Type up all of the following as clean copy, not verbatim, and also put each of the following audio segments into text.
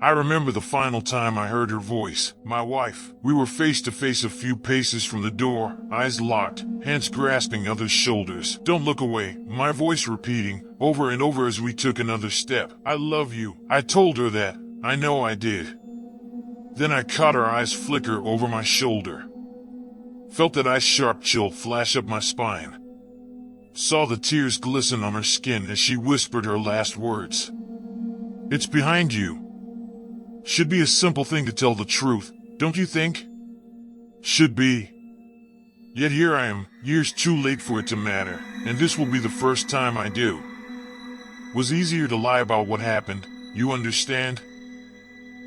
I remember the final time I heard her voice, my wife. We were face to face a few paces from the door, eyes locked, hands grasping others' shoulders. Don't look away, my voice repeating, over and over as we took another step. I love you. I told her that. I know I did. Then I caught her eyes flicker over my shoulder. Felt that ice-sharp chill flash up my spine. Saw the tears glisten on her skin as she whispered her last words. It's behind you. Should be a simple thing to tell the truth, don't you think? Should be. Yet here I am, years too late for it to matter, and this will be the first time I do. Was easier to lie about what happened, you understand?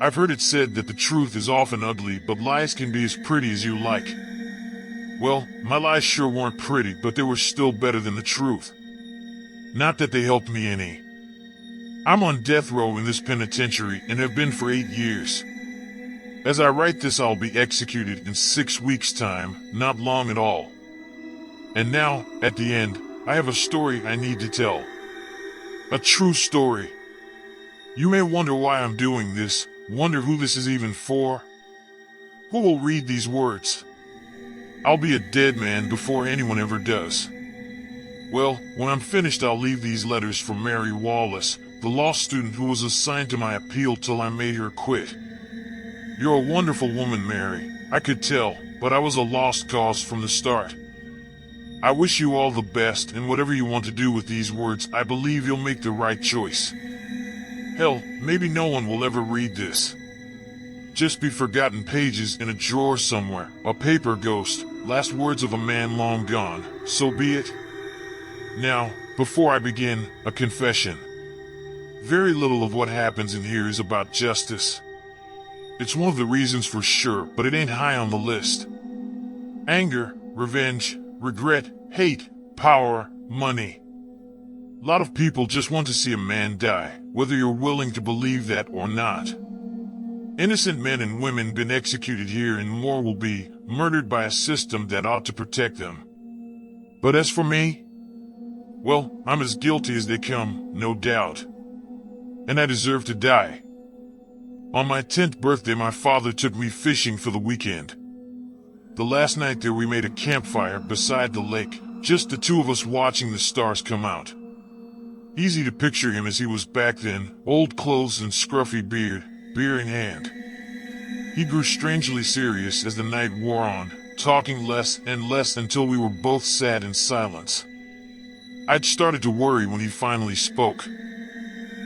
I've heard it said that the truth is often ugly, but lies can be as pretty as you like. Well, my lies sure weren't pretty, but they were still better than the truth. Not that they helped me any. I'm on death row in this penitentiary and have been for 8 years. As I write this, I'll be executed in 6 weeks' time, not long at all. And now, at the end, I have a story I need to tell. A true story. You may wonder why I'm doing this, wonder who this is even for. Who will read these words? I'll be a dead man before anyone ever does. Well, when I'm finished, I'll leave these letters for Mary Wallace, the law student who was assigned to my appeal till I made her quit. You're a wonderful woman, Mary. I could tell, but I was a lost cause from the start. I wish you all the best, and whatever you want to do with these words, I believe you'll make the right choice. Hell, maybe no one will ever read this. Just be forgotten pages in a drawer somewhere, a paper ghost, last words of a man long gone, so be it. Now, before I begin, a confession. Very little of what happens in here is about justice. It's one of the reasons for sure, but it ain't high on the list. Anger, revenge, regret, hate, power, money. A lot of people just want to see a man die, whether you're willing to believe that or not. Innocent men and women been executed here, and more will be, murdered by a system that ought to protect them. But as for me, well, I'm as guilty as they come, no doubt. And I deserve to die. On my 10th birthday, my father took me fishing for the weekend. The last night there, we made a campfire beside the lake, just the two of us watching the stars come out. Easy to picture him as he was back then, old clothes and scruffy beard, beer in hand. He grew strangely serious as the night wore on, talking less and less until we were both sad in silence. I'd started to worry when he finally spoke.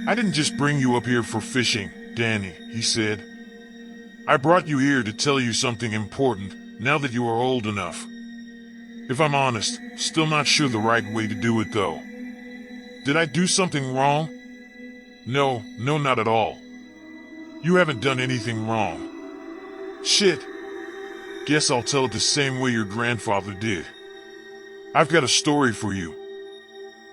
I didn't just bring you up here for fishing, Danny, he said. I brought you here to tell you something important, now that you are old enough. If I'm honest, still not sure the right way to do it though. Did I do something wrong? No, not at all. You haven't done anything wrong. Shit. Guess I'll tell it the same way your grandfather did. I've got a story for you.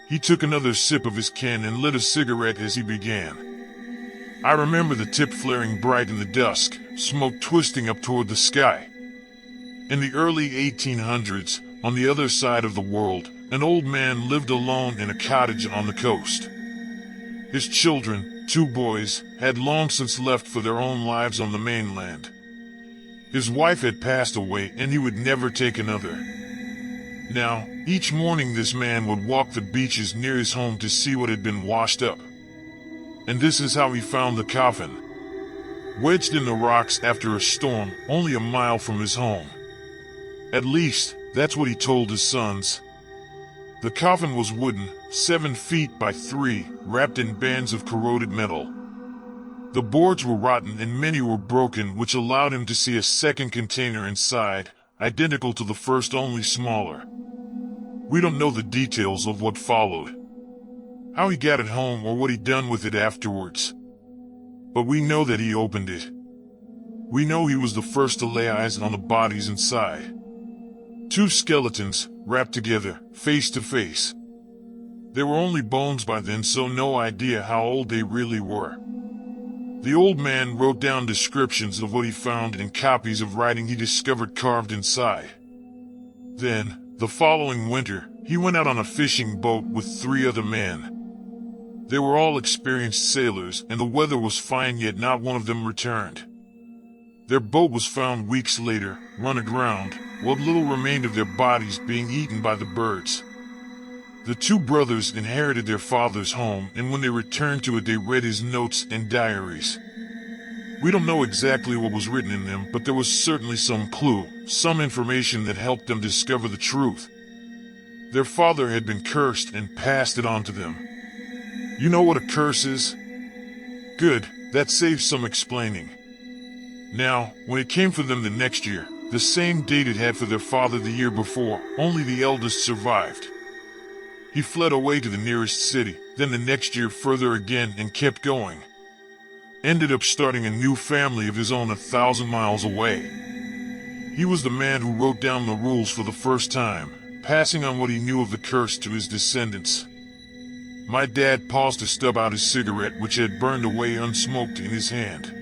He took another sip of his can and lit a cigarette as he began. I remember the tip flaring bright in the dusk, smoke twisting up toward the sky. In the early 1800s, on the other side of the world, an old man lived alone in a cottage on the coast. His children, 2 boys, had long since left for their own lives on the mainland. His wife had passed away, and he would never take another. Now, each morning this man would walk the beaches near his home to see what had been washed up. And this is how he found the coffin. Wedged in the rocks after a storm, only a mile from his home. At least, that's what he told his sons. The coffin was wooden, 7 feet by 3, wrapped in bands of corroded metal. The boards were rotten and many were broken, which allowed him to see a second container inside, identical to the first, only smaller. We don't know the details of what followed, how he got it home or what he'd done with it afterwards. But we know that he opened it. We know he was the first to lay eyes on the bodies inside. 2 skeletons, wrapped together, face to face. They were only bones by then, so no idea how old they really were. The old man wrote down descriptions of what he found and copies of writing he discovered carved inside. Then, the following winter, he went out on a fishing boat with 3 other men. They were all experienced sailors, and the weather was fine, yet not one of them returned. Their boat was found weeks later, run aground, what little remained of their bodies being eaten by the birds. The two brothers inherited their father's home, and when they returned to it, they read his notes and diaries. We don't know exactly what was written in them, but there was certainly some clue, some information that helped them discover the truth. Their father had been cursed and passed it on to them. You know what a curse is? Good, that saves some explaining. Now, when it came for them the next year, the same date it had for their father the year before, only the eldest survived. He fled away to the nearest city, then the next year further again, and kept going. Ended up starting a new family of his own 1,000 miles away. He was the man who wrote down the rules for the first time, passing on what he knew of the curse to his descendants. My dad paused to stub out his cigarette, which had burned away unsmoked, in his hand.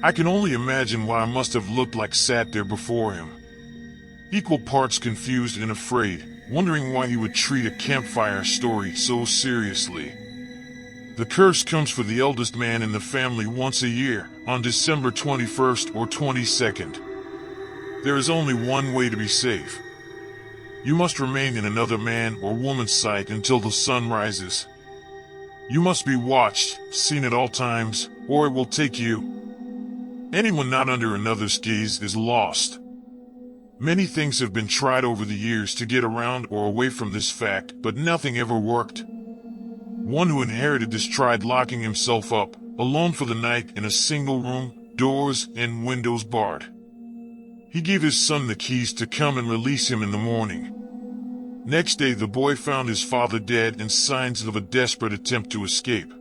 I can only imagine what I must have looked like sat there before him. Equal parts confused and afraid, wondering why he would treat a campfire story so seriously. The curse comes for the eldest man in the family once a year, on December 21st or 22nd. There is only one way to be safe. You must remain in another man or woman's sight until the sun rises. You must be watched, seen at all times, or it will take you. Anyone not under another's gaze is lost. Many things have been tried over the years to get around or away from this fact, but nothing ever worked. One who inherited this tried locking himself up, alone for the night, in a single room, doors and windows barred. He gave his son the keys to come and release him in the morning. Next day, the boy found his father dead and signs of a desperate attempt to escape.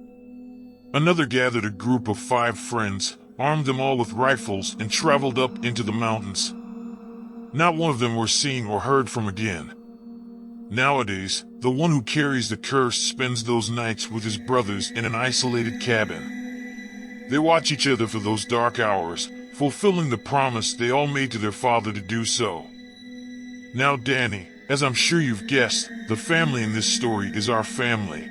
Another gathered a group of 5 friends, armed them all with rifles, and traveled up into the mountains. Not one of them were seen or heard from again. Nowadays, the one who carries the curse spends those nights with his brothers in an isolated cabin. They watch each other for those dark hours, fulfilling the promise they all made to their father to do so. Now, Danny, as I'm sure you've guessed, the family in this story is our family.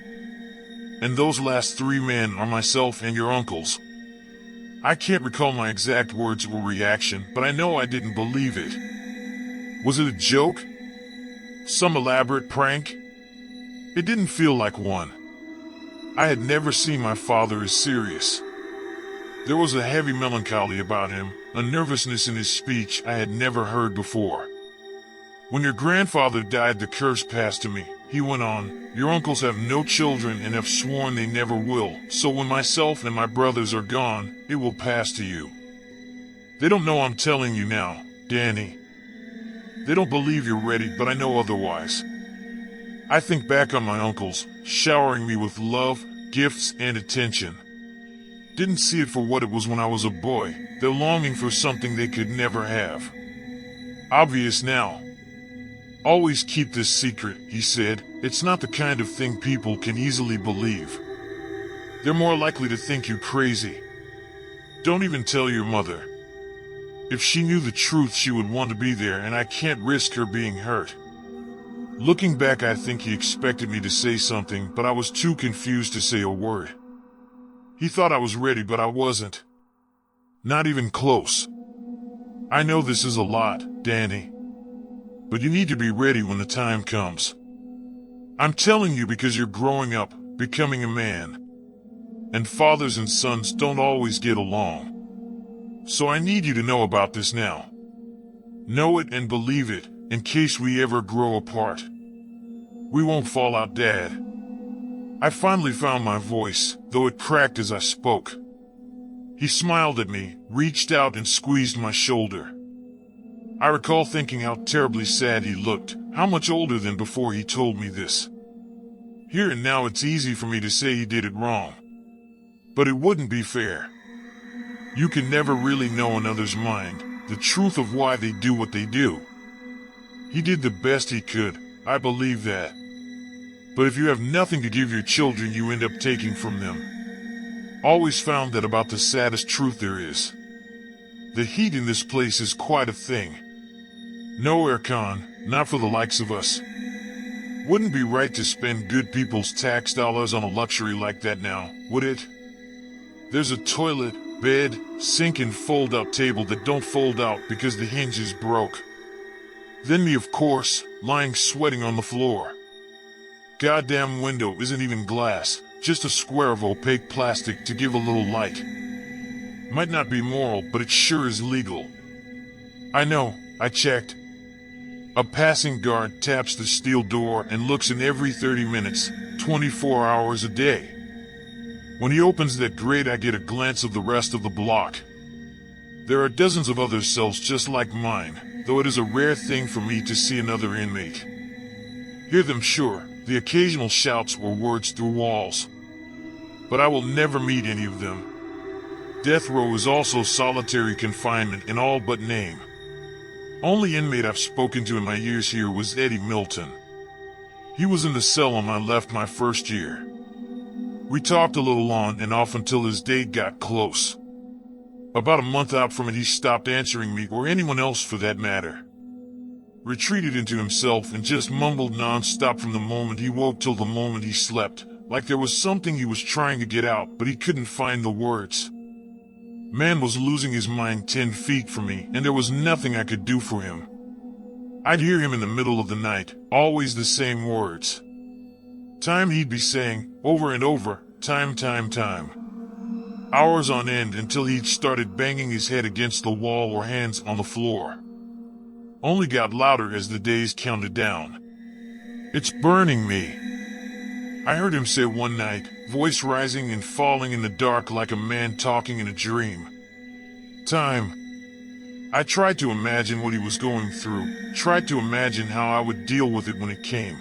And those last 3 men are myself and your uncles. I can't recall my exact words or reaction, but I know I didn't believe it. Was it a joke? Some elaborate prank? It didn't feel like one. I had never seen my father as serious. There was a heavy melancholy about him, a nervousness in his speech I had never heard before. When your grandfather died, the curse passed to me, he went on. Your uncles have no children and have sworn they never will, so when myself and my brothers are gone, it will pass to you. They don't know I'm telling you now, Danny. They don't believe you're ready, but I know otherwise. I think back on my uncles, showering me with love, gifts, and attention. Didn't see it for what it was when I was a boy, their longing for something they could never have. Obvious now. Always keep this secret, he said. It's not the kind of thing people can easily believe. They're more likely to think you crazy. Don't even tell your mother. If she knew the truth, she would want to be there, and I can't risk her being hurt. Looking back, I think he expected me to say something, but I was too confused to say a word. He thought I was ready, but I wasn't. Not even close. I know this is a lot, Danny. But you need to be ready when the time comes. I'm telling you because you're growing up, becoming a man. And fathers and sons don't always get along. So I need you to know about this now. Know it and believe it, in case we ever grow apart. We won't fall out, Dad. I finally found my voice, though it cracked as I spoke. He smiled at me, reached out and squeezed my shoulder. I recall thinking how terribly sad he looked, how much older than before he told me this. Here and now it's easy for me to say he did it wrong. But it wouldn't be fair. You can never really know another's mind, the truth of why they do what they do. He did the best he could, I believe that. But if you have nothing to give your children, you end up taking from them. Always found that about the saddest truth there is. The heat in this place is quite a thing. No aircon, not for the likes of us. Wouldn't be right to spend good people's tax dollars on a luxury like that now, would it? There's a toilet, bed, sink and fold-out table that don't fold out because the hinge is broke. Then me, of course, lying sweating on the floor. Goddamn window isn't even glass, just a square of opaque plastic to give a little light. Might not be moral, but it sure is legal. I know, I checked. A passing guard taps the steel door and looks in every 30 minutes, 24 hours a day. When he opens that grate, I get a glance of the rest of the block. There are dozens of other cells just like mine, though it is a rare thing for me to see another inmate. Hear them, sure, the occasional shouts or words through walls. But I will never meet any of them. Death row is also solitary confinement in all but name. Only inmate I've spoken to in my years here was Eddie Milton. He was in the cell on my left my first year. We talked a little on and off until his date got close. About a month out from it, he stopped answering me, or anyone else for that matter. Retreated into himself and just mumbled non-stop from the moment he woke till the moment he slept, like there was something he was trying to get out, but he couldn't find the words. Man was losing his mind 10 feet from me, and there was nothing I could do for him. I'd hear him in the middle of the night, always the same words. Time he'd be saying, over and over, time. Hours on end until he'd started banging his head against the wall or hands on the floor. Only got louder as the days counted down. It's burning me. I heard him say one night, voice rising and falling in the dark like a man talking in a dream. Time. I tried to imagine what he was going through, tried to imagine how I would deal with it when it came.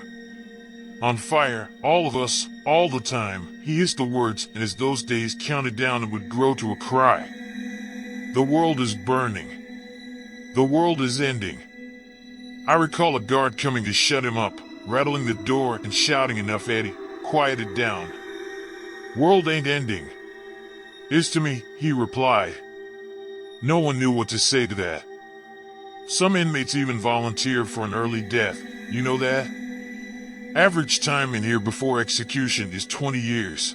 On fire, all of us, all the time, he hissed the words, and as those days counted down it would grow to a cry. The world is burning. The world is ending. I recall a guard coming to shut him up, rattling the door and shouting enough Eddie, quiet it down. World ain't ending. Is to me, he replied. No one knew what to say to that. Some inmates even volunteer for an early death, you know that? Average time in here before execution is 20 years.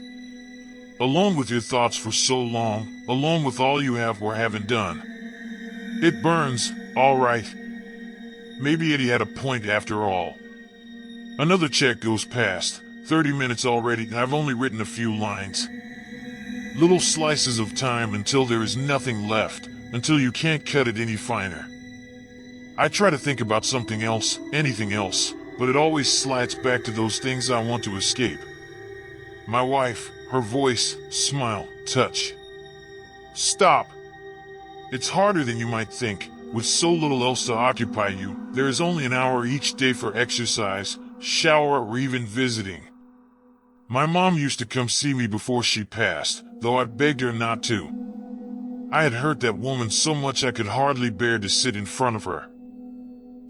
Alone with your thoughts for so long, alone with all you have or haven't done. It burns, all right. Maybe Eddie had a point after all. Another check goes past, 30 minutes already, and I've only written a few lines. Little slices of time until there is nothing left, until you can't cut it any finer. I try to think about something else, anything else, but it always slides back to those things I want to escape. My wife, her voice, smile, touch. Stop. It's harder than you might think. With so little else to occupy you, there is only an hour each day for exercise, shower, or even visiting. My mom used to come see me before she passed, though I begged her not to. I had hurt that woman so much I could hardly bear to sit in front of her.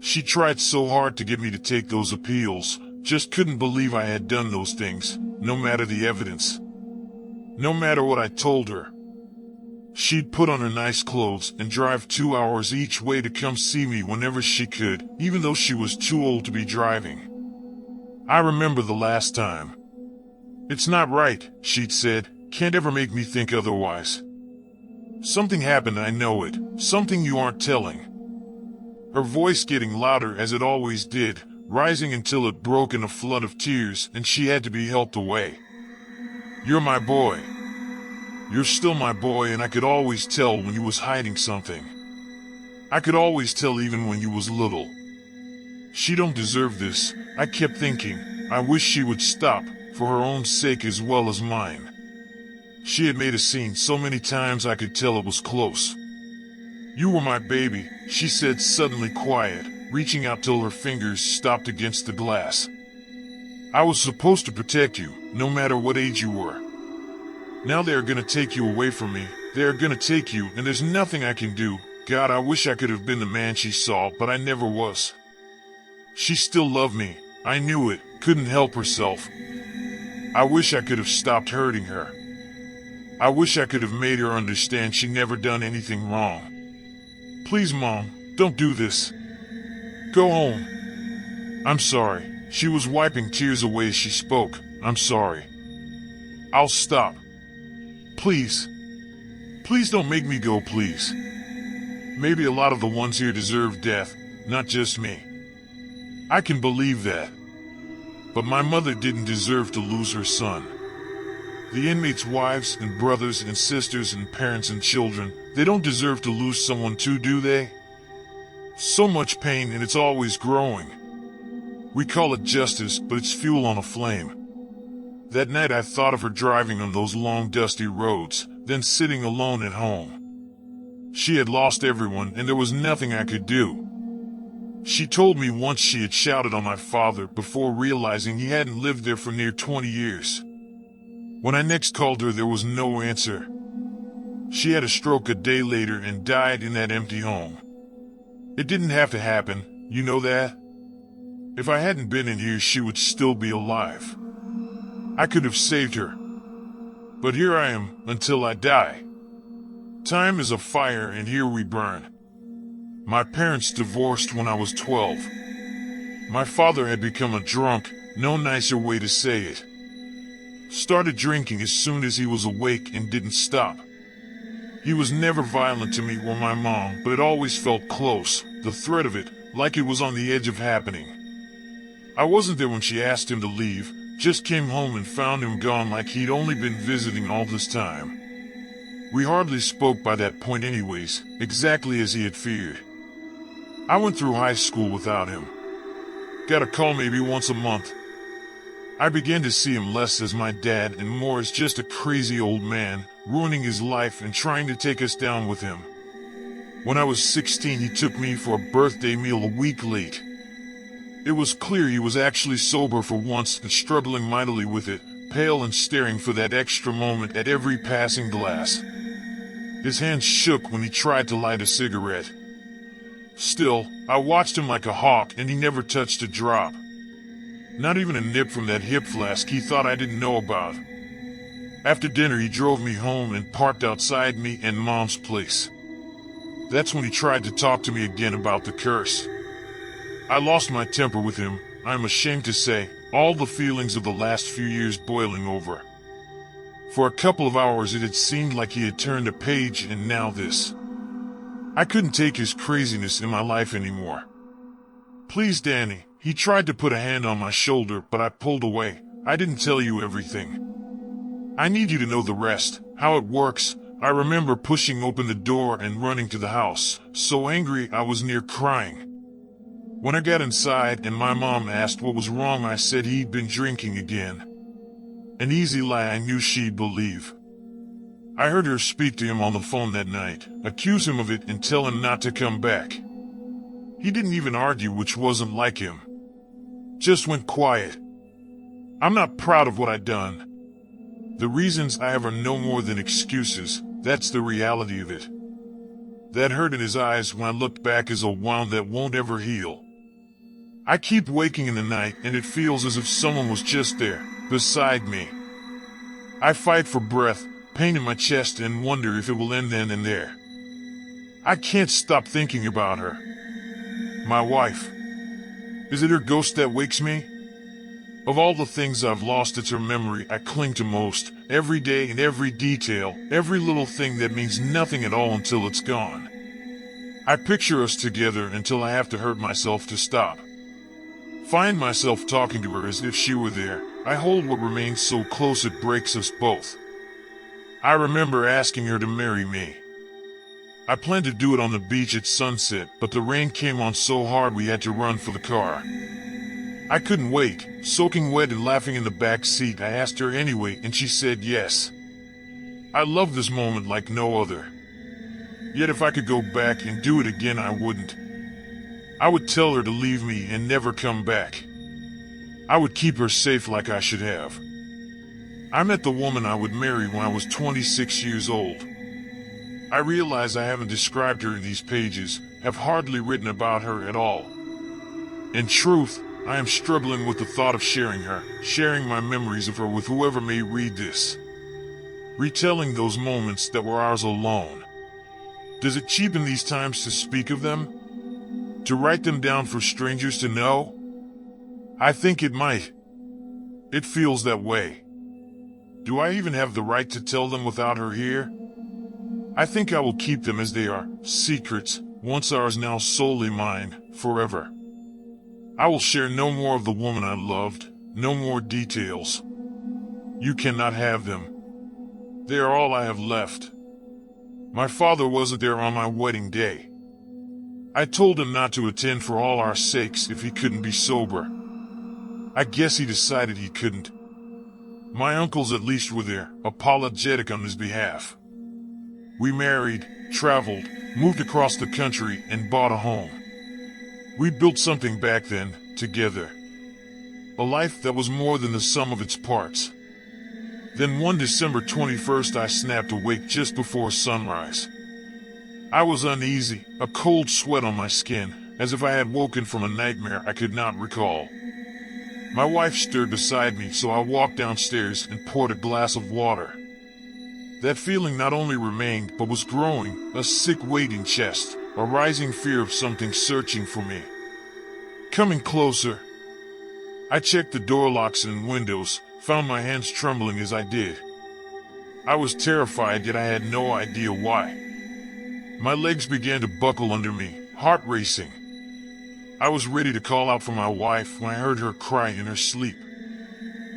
She tried so hard to get me to take those appeals, just couldn't believe I had done those things, no matter the evidence. No matter what I told her. She'd put on her nice clothes and drive 2 hours each way to come see me whenever she could, even though she was too old to be driving. I remember the last time. It's not right, she'd said, can't ever make me think otherwise. Something happened, I know it, something you aren't telling. Her voice getting louder as it always did, rising until it broke in a flood of tears and she had to be helped away. You're my boy. You're still my boy, and I could always tell when you was hiding something. I could always tell even when you was little. She don't deserve this, I kept thinking. I wish she would stop, for her own sake as well as mine. She had made a scene so many times I could tell it was close. You were my baby, she said, suddenly quiet, reaching out till her fingers stopped against the glass. I was supposed to protect you, no matter what age you were. Now they are gonna take you away from me. They are gonna take you, and there's nothing I can do. God, I wish I could have been the man she saw, but I never was. She still loved me. I knew it, couldn't help herself. I wish I could have stopped hurting her. I wish I could have made her understand she never done anything wrong. Please, Mom, don't do this. Go home. I'm sorry. She was wiping tears away as she spoke. I'm sorry. I'll stop. Please. Please don't make me go, please. Maybe a lot of the ones here deserve death, not just me. I can believe that. But my mother didn't deserve to lose her son. The inmates' wives and brothers and sisters and parents and children, they don't deserve to lose someone too, do they? So much pain, and it's always growing. We call it justice, but it's fuel on a flame. That night I thought of her driving on those long dusty roads, then sitting alone at home. She had lost everyone, and there was nothing I could do. She told me once she had shouted on my father before realizing he hadn't lived there for near 20 years. When I next called her, there was no answer. She had a stroke a day later and died in that empty home. It didn't have to happen, you know that? If I hadn't been in here, she would still be alive. I could have saved her. But here I am, until I die. Time is a fire, and here we burn. My parents divorced when I was 12. My father had become a drunk, no nicer way to say it. Started drinking as soon as he was awake and didn't stop. He was never violent to me or my mom, but it always felt close, the threat of it, like it was on the edge of happening. I wasn't there when she asked him to leave, just came home and found him gone like he'd only been visiting all this time. We hardly spoke by that point anyways, exactly as he had feared. I went through high school without him. Got a call maybe once a month. I began to see him less as my dad and more as just a crazy old man, ruining his life and trying to take us down with him. When I was 16, he took me for a birthday meal a week late. It was clear he was actually sober for once and struggling mightily with it, pale and staring for that extra moment at every passing glass. His hands shook when he tried to light a cigarette. Still, I watched him like a hawk, and he never touched a drop. Not even a nip from that hip flask he thought I didn't know about. After dinner, he drove me home and parked outside me and Mom's place. That's when he tried to talk to me again about the curse. I lost my temper with him, I'm ashamed to say, all the feelings of the last few years boiling over. For a couple of hours it had seemed like he had turned a page, and now this. I couldn't take his craziness in my life anymore. Please, Danny, he tried to put a hand on my shoulder, but I pulled away. I didn't tell you everything. I need you to know the rest, how it works. I remember pushing open the door and running to the house, so angry I was near crying. When I got inside and my mom asked what was wrong, I said he'd been drinking again. An easy lie I knew she'd believe. I heard her speak to him on the phone that night, accuse him of it and tell him not to come back. He didn't even argue, which wasn't like him. Just went quiet. I'm not proud of what I'd done. The reasons I have are no more than excuses, that's the reality of it. That hurt in his eyes when I looked back is a wound that won't ever heal. I keep waking in the night and it feels as if someone was just there, beside me. I fight for breath, pain in my chest, and wonder if it will end then and there. I can't stop thinking about her. My wife. Is it her ghost that wakes me? Of all the things I've lost, it's her memory I cling to most, every day and every detail, every little thing that means nothing at all until it's gone. I picture us together until I have to hurt myself to stop. Find myself talking to her as if she were there. I hold what remains so close it breaks us both. I remember asking her to marry me. I planned to do it on the beach at sunset, but the rain came on so hard we had to run for the car. I couldn't wait. Soaking wet and laughing in the back seat, I asked her anyway, and she said yes. I love this moment like no other. Yet if I could go back and do it again, I wouldn't. I would tell her to leave me and never come back. I would keep her safe like I should have. I met the woman I would marry when I was 26 years old. I realize I haven't described her in these pages, have hardly written about her at all. In truth, I am struggling with the thought of sharing her, sharing my memories of her with whoever may read this. Retelling those moments that were ours alone. Does it cheapen these times to speak of them? To write them down for strangers to know? I think it might. It feels that way. Do I even have the right to tell them without her here? I think I will keep them as they are, secrets, once ours now solely mine, forever. I will share no more of the woman I loved, no more details. You cannot have them. They are all I have left. My father wasn't there on my wedding day. I told him not to attend for all our sakes if he couldn't be sober. I guess he decided he couldn't. My uncles at least were there, apologetic on his behalf. We married, traveled, moved across the country, and bought a home. We built something back then, together. A life that was more than the sum of its parts. Then one December 21st I snapped awake just before sunrise. I was uneasy, a cold sweat on my skin, as if I had woken from a nightmare I could not recall. My wife stirred beside me, so I walked downstairs and poured a glass of water. That feeling not only remained, but was growing, a sick weight in chest, a rising fear of something searching for me. Coming closer. I checked the door locks and windows, found my hands trembling as I did. I was terrified, yet I had no idea why. My legs began to buckle under me, heart racing. I was ready to call out for my wife when I heard her cry in her sleep.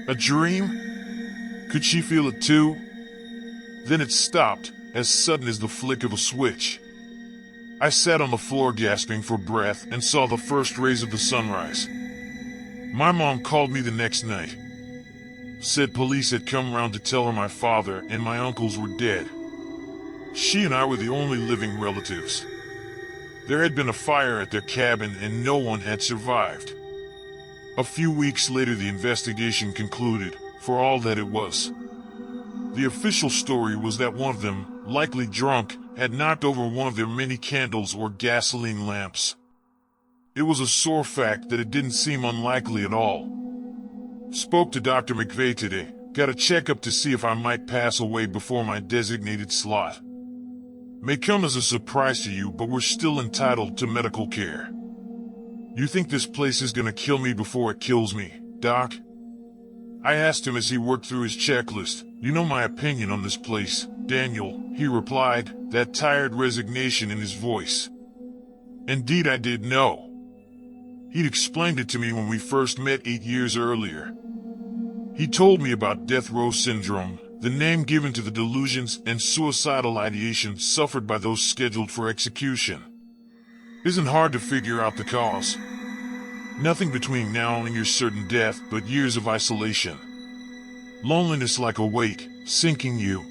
A dream? Could she feel it too? Then it stopped, as sudden as the flick of a switch. I sat on the floor gasping for breath and saw the first rays of the sunrise. My mom called me the next night. Said police had come round to tell her my father and my uncles were dead. She and I were the only living relatives. There had been a fire at their cabin and no one had survived. A few weeks later the investigation concluded, for all that it was. The official story was that one of them, likely drunk, had knocked over one of their many candles or gasoline lamps. It was a sore fact that it didn't seem unlikely at all. Spoke to Dr. McVeigh today, got a checkup to see if I might pass away before my designated slot. May come as a surprise to you, but we're still entitled to medical care. You think this place is gonna kill me before it kills me, Doc? I asked him as he worked through his checklist. You know my opinion on this place, Daniel, he replied, that tired resignation in his voice. Indeed I did know. He'd explained it to me when we first met 8 years earlier. He told me about death row syndrome, the name given to the delusions and suicidal ideation suffered by those scheduled for execution. Isn't hard to figure out the cause. Nothing between now and your certain death but years of isolation. Loneliness like a weight, sinking you.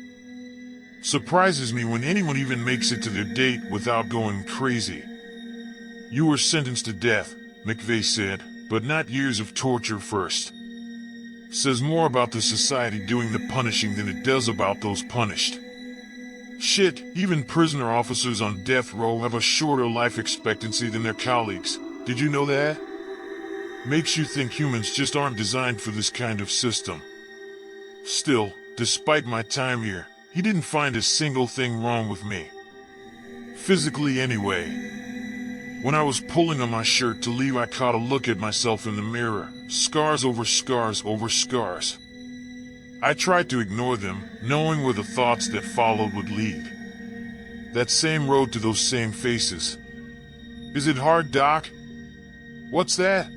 Surprises me when anyone even makes it to their date without going crazy. You were sentenced to death, McVeigh said, but not years of torture first. Says more about the society doing the punishing than it does about those punished. Shit, even prisoner officers on death row have a shorter life expectancy than their colleagues. Did you know that? Makes you think humans just aren't designed for this kind of system. Still, despite my time here, he didn't find a single thing wrong with me. Physically anyway. When I was pulling on my shirt to leave, I caught a look at myself in the mirror, scars over scars over scars. I tried to ignore them, knowing where the thoughts that followed would lead. That same road to those same faces. Is it hard, Doc? What's that?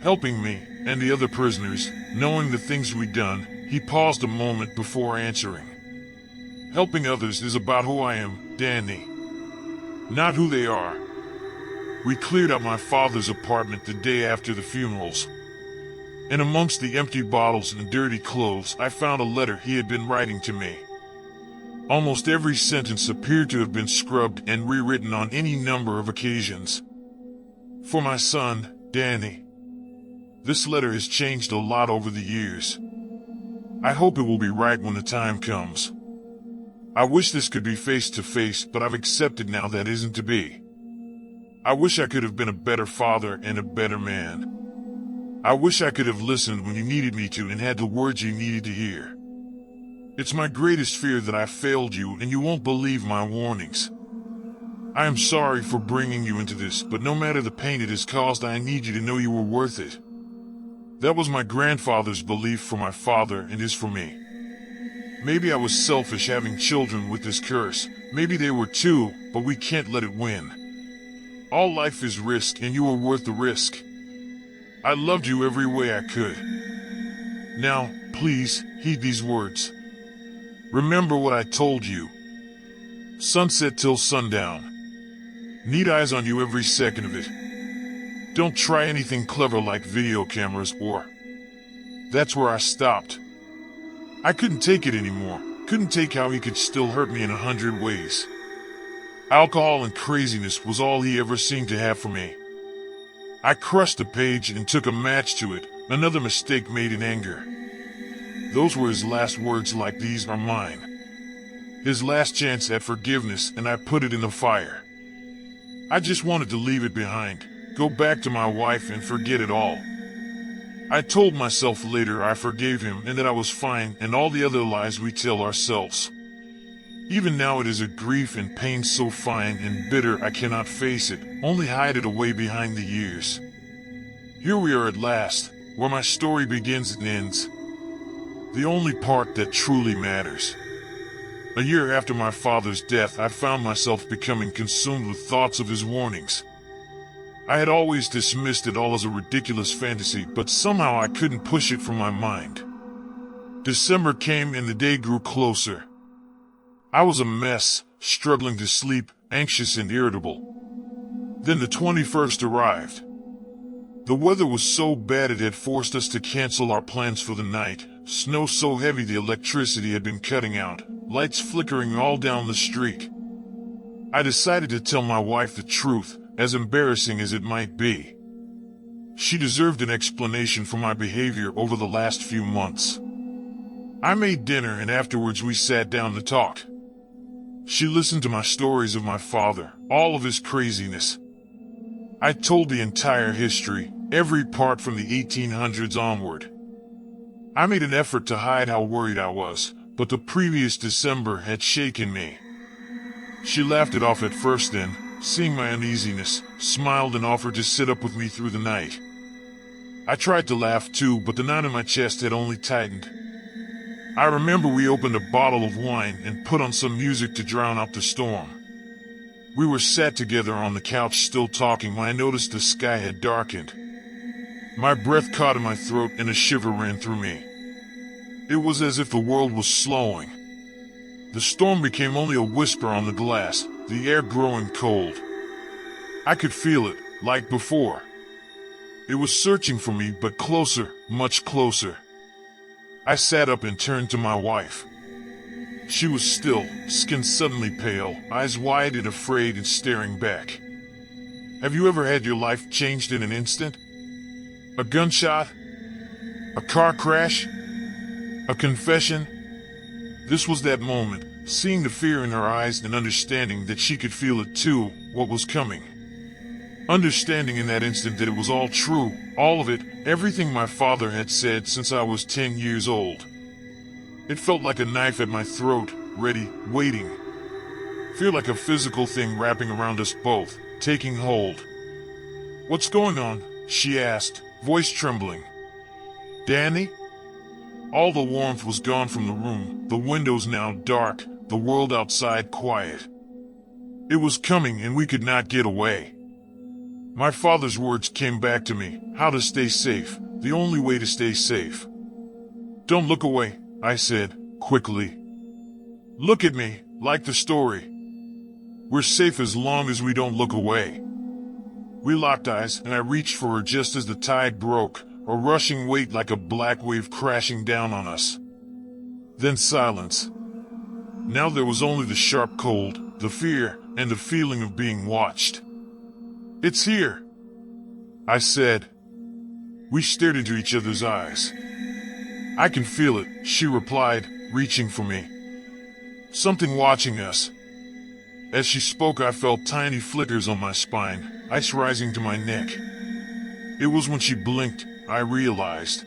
Helping me, and the other prisoners, knowing the things we'd done, he paused a moment before answering. Helping others is about who I am, Danny. Not who they are. We cleared out my father's apartment the day after the funerals. And amongst the empty bottles and dirty clothes, I found a letter he had been writing to me. Almost every sentence appeared to have been scrubbed and rewritten on any number of occasions. For my son, Danny. This letter has changed a lot over the years. I hope it will be right when the time comes. I wish this could be face to face, but I've accepted now that isn't to be. I wish I could have been a better father and a better man. I wish I could have listened when you needed me to and had the words you needed to hear. It's my greatest fear that I failed you and you won't believe my warnings. I am sorry for bringing you into this, but no matter the pain it has caused, I need you to know you were worth it. That was my grandfather's belief for my father and is for me. Maybe I was selfish having children with this curse. Maybe they were too, but we can't let it win. All life is risk, and you are worth the risk. I loved you every way I could. Now, please, heed these words. Remember what I told you. Sunset till sundown. Need eyes on you every second of it. Don't try anything clever like video cameras or... That's where I stopped. I couldn't take it anymore. Couldn't take how he could still hurt me in 100 ways. Alcohol and craziness was all he ever seemed to have for me. I crushed the page and took a match to it, another mistake made in anger. Those were his last words, like these are mine. His last chance at forgiveness, and I put it in the fire. I just wanted to leave it behind, go back to my wife and forget it all. I told myself later I forgave him and that I was fine, and all the other lies we tell ourselves. Even now it is a grief and pain so fine and bitter I cannot face it, only hide it away behind the years. Here we are at last, where my story begins and ends. The only part that truly matters. A year after my father's death, I found myself becoming consumed with thoughts of his warnings. I had always dismissed it all as a ridiculous fantasy, but somehow I couldn't push it from my mind. December came and the day grew closer. I was a mess, struggling to sleep, anxious and irritable. Then the 21st arrived. The weather was so bad it had forced us to cancel our plans for the night. Snow so heavy the electricity had been cutting out, lights flickering all down the street. I decided to tell my wife the truth, as embarrassing as it might be. She deserved an explanation for my behavior over the last few months. I made dinner and afterwards we sat down to talk. She listened to my stories of my father, all of his craziness. I told the entire history, every part from the 1800s onward. I made an effort to hide how worried I was, but the previous December had shaken me. She laughed it off at first, then, seeing my uneasiness, smiled and offered to sit up with me through the night. I tried to laugh too, but the knot in my chest had only tightened. I remember we opened a bottle of wine and put on some music to drown out the storm. We were sat together on the couch still talking when I noticed the sky had darkened. My breath caught in my throat and a shiver ran through me. It was as if the world was slowing. The storm became only a whisper on the glass, the air growing cold. I could feel it, like before. It was searching for me, but closer, much closer. I sat up and turned to my wife. She was still, skin suddenly pale, eyes wide and afraid and staring back. Have you ever had your life changed in an instant? A gunshot? A car crash? A confession? This was that moment, seeing the fear in her eyes and understanding that she could feel it too, what was coming. Understanding in that instant that it was all true, all of it, everything my father had said since I was 10 years old. It felt like a knife at my throat, ready, waiting. Fear like a physical thing wrapping around us both, taking hold. What's going on? She asked, voice trembling. Danny? All the warmth was gone from the room, the windows now dark, the world outside quiet. It was coming and we could not get away. My father's words came back to me, how to stay safe, the only way to stay safe. Don't look away, I said, quickly. Look at me, like the story. We're safe as long as we don't look away. We locked eyes and I reached for her just as the tide broke, a rushing weight like a black wave crashing down on us. Then silence. Now there was only the sharp cold, the fear, and the feeling of being watched. It's here, I said. We stared into each other's eyes. I can feel it, she replied, reaching for me. Something watching us. As she spoke, I felt tiny flickers on my spine, ice rising to my neck. It was when she blinked, I realized.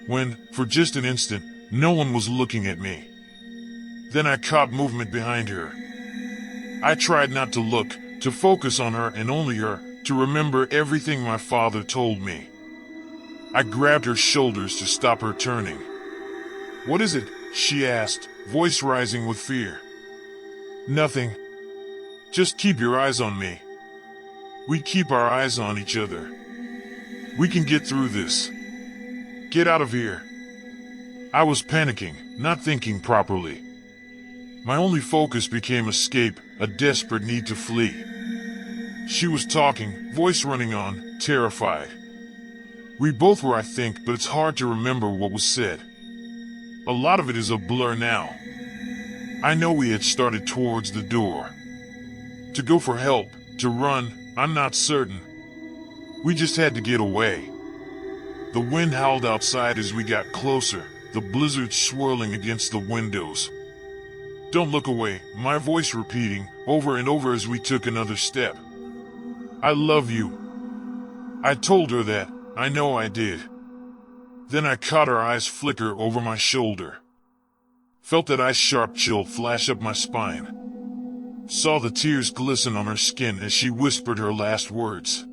When, for just an instant, no one was looking at me. Then I caught movement behind her. I tried not to look, to focus on her and only her, to remember everything my father told me. I grabbed her shoulders to stop her turning. "What is it?" she asked, voice rising with fear. "Nothing. Just keep your eyes on me." We keep our eyes on each other. We can get through this. Get out of here. I was panicking, not thinking properly. My only focus became escape, a desperate need to flee. She was talking, voice running on, terrified. We both were, I think, but it's hard to remember what was said. A lot of it is a blur now. I know we had started towards the door. To go for help, to run, I'm not certain. We just had to get away. The wind howled outside as we got closer, the blizzard swirling against the windows. "Don't look away," my voice repeating, over and over as we took another step. "I love you." I told her that, I know I did. Then I caught her eyes flicker over my shoulder. Felt that ice-sharp chill flash up my spine. Saw the tears glisten on her skin as she whispered her last words.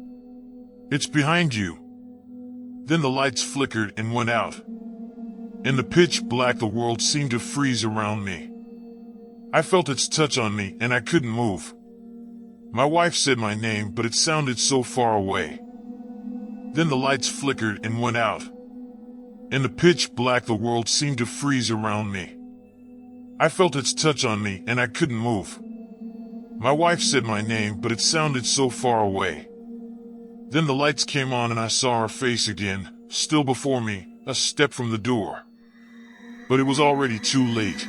"It's behind you." Then the lights flickered and went out. In the pitch black, the world seemed to freeze around me. I felt its touch on me and I couldn't move. My wife said my name, but it sounded so far away. Then the lights flickered and went out. In the pitch black, the world seemed to freeze around me. I felt its touch on me and I couldn't move. My wife said my name, but it sounded so far away. Then the lights came on and I saw her face again, still before me, a step from the door. But it was already too late.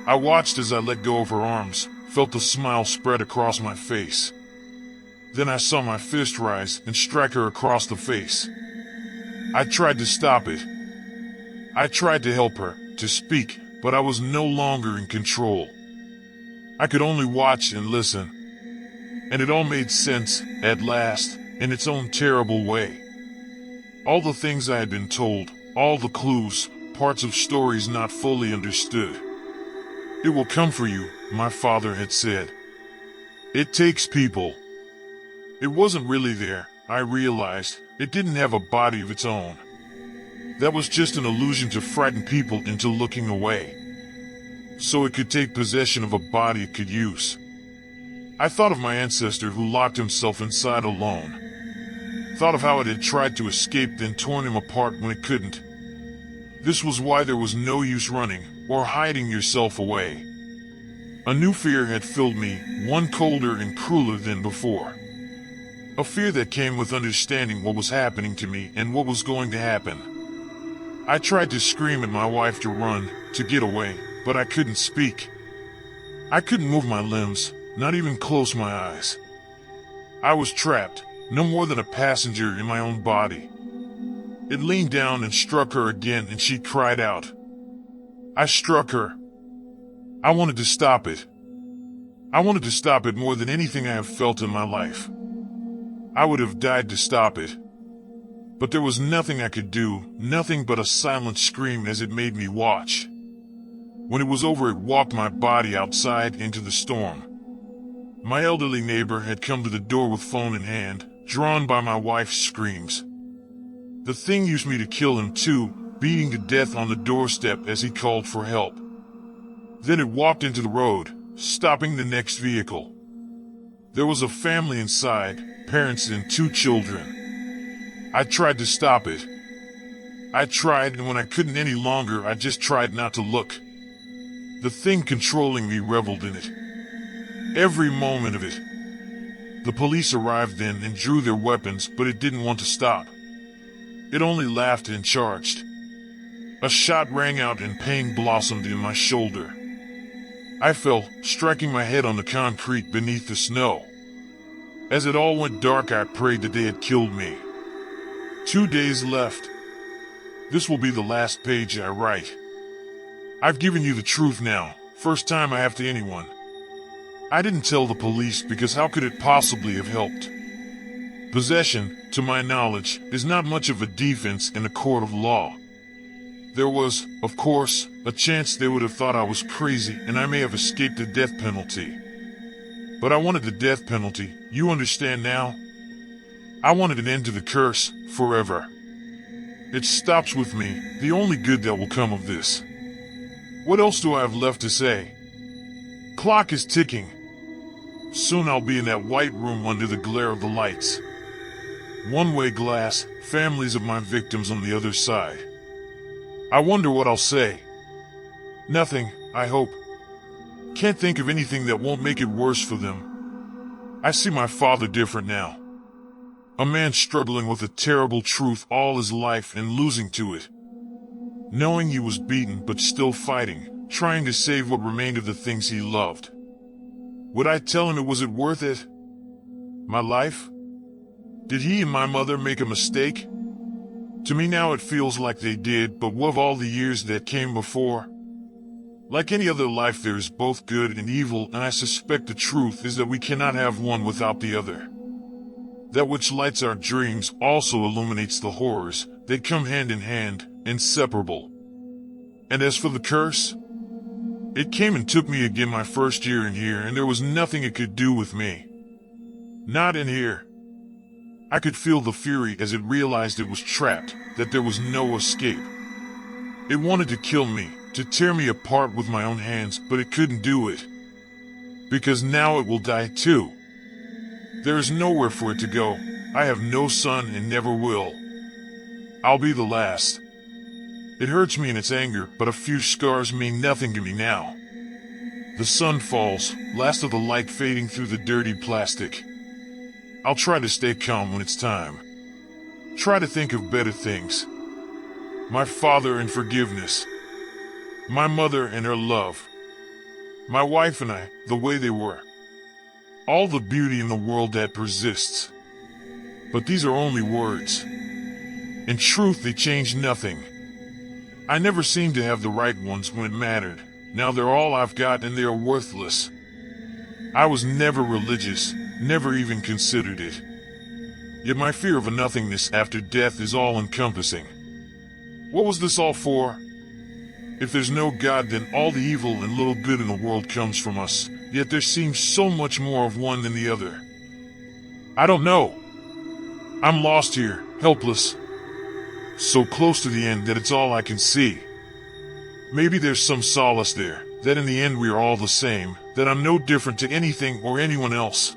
I watched as I let go of her arms, felt a smile spread across my face. Then I saw my fist rise and strike her across the face. I tried to stop it. I tried to help her, to speak, but I was no longer in control. I could only watch and listen. And it all made sense, at last, in its own terrible way. All the things I had been told, all the clues, parts of stories not fully understood. "It will come for you," my father had said. "It takes people." It wasn't really there, I realized. It didn't have a body of its own. That was just an illusion to frighten people into looking away. So it could take possession of a body it could use. I thought of my ancestor who locked himself inside alone. Thought of how it had tried to escape, then torn him apart when it couldn't. This was why there was no use running or hiding yourself away. A new fear had filled me, one colder and crueler than before. A fear that came with understanding what was happening to me and what was going to happen. I tried to scream at my wife to run, to get away, but I couldn't speak. I couldn't move my limbs, not even close my eyes. I was trapped, no more than a passenger in my own body. It leaned down and struck her again and she cried out. I struck her. I wanted to stop it. I wanted to stop it more than anything I have felt in my life. I would have died to stop it. But there was nothing I could do, nothing but a silent scream as it made me watch. When it was over, it walked my body outside into the storm. My elderly neighbor had come to the door with phone in hand, drawn by my wife's screams. The thing used me to kill him too, beating to death on the doorstep as he called for help. Then it walked into the road, stopping the next vehicle. There was a family inside, parents and 2 children. I tried to stop it. I tried, and when I couldn't any longer, I just tried not to look. The thing controlling me reveled in it. Every moment of it. The police arrived then and drew their weapons, but it didn't want to stop. It only laughed and charged. A shot rang out and pain blossomed in my shoulder. I fell, striking my head on the concrete beneath the snow. As it all went dark, I prayed that they had killed me. 2 days left. This will be the last page I write. I've given you the truth now, first time I have to anyone. I didn't tell the police because how could it possibly have helped? Possession, to my knowledge, is not much of a defense in a court of law. There was, of course, a chance they would have thought I was crazy and I may have escaped the death penalty. But I wanted the death penalty, you understand now? I wanted an end to the curse, forever. It stops with me, the only good that will come of this. What else do I have left to say? Clock is ticking. Soon I'll be in that white room under the glare of the lights. One-way glass, families of my victims on the other side. I wonder what I'll say. Nothing, I hope. Can't think of anything that won't make it worse for them. I see my father different now. A man struggling with a terrible truth all his life and losing to it. Knowing he was beaten but still fighting, trying to save what remained of the things he loved. Would I tell him was it worth it? My life? Did he and my mother make a mistake? To me now it feels like they did, but what of all the years that came before? Like any other life there is both good and evil, and I suspect the truth is that we cannot have one without the other. That which lights our dreams also illuminates the horrors. They come hand in hand, inseparable. And as for the curse, it came and took me again my first year in here, and there was nothing it could do with me. Not in here. I could feel the fury as it realized it was trapped, that there was no escape. It wanted to kill me, to tear me apart with my own hands, but it couldn't do it. Because now it will die too. There is nowhere for it to go. I have no son and never will. I'll be the last. It hurts me in its anger, but a few scars mean nothing to me now. The sun falls, last of the light fading through the dirty plastic. I'll try to stay calm when it's time. Try to think of better things. My father and forgiveness. My mother and her love. My wife and I, the way they were. All the beauty in the world that persists. But these are only words. In truth, they change nothing. I never seemed to have the right ones when it mattered. Now they're all I've got and they are worthless. I was never religious, never even considered it. Yet my fear of a nothingness after death is all-encompassing. What was this all for? If there's no God, then all the evil and little good in the world comes from us, yet there seems so much more of one than the other. I don't know. I'm lost here, helpless. So close to the end that it's all I can see. Maybe there's some solace there, that in the end we are all the same, that I'm no different to anything or anyone else.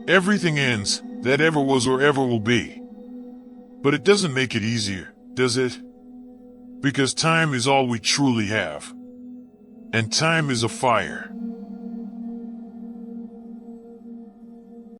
Everything ends, that ever was or ever will be. But it doesn't make it easier, does it? Because time is all we truly have. And time is a fire.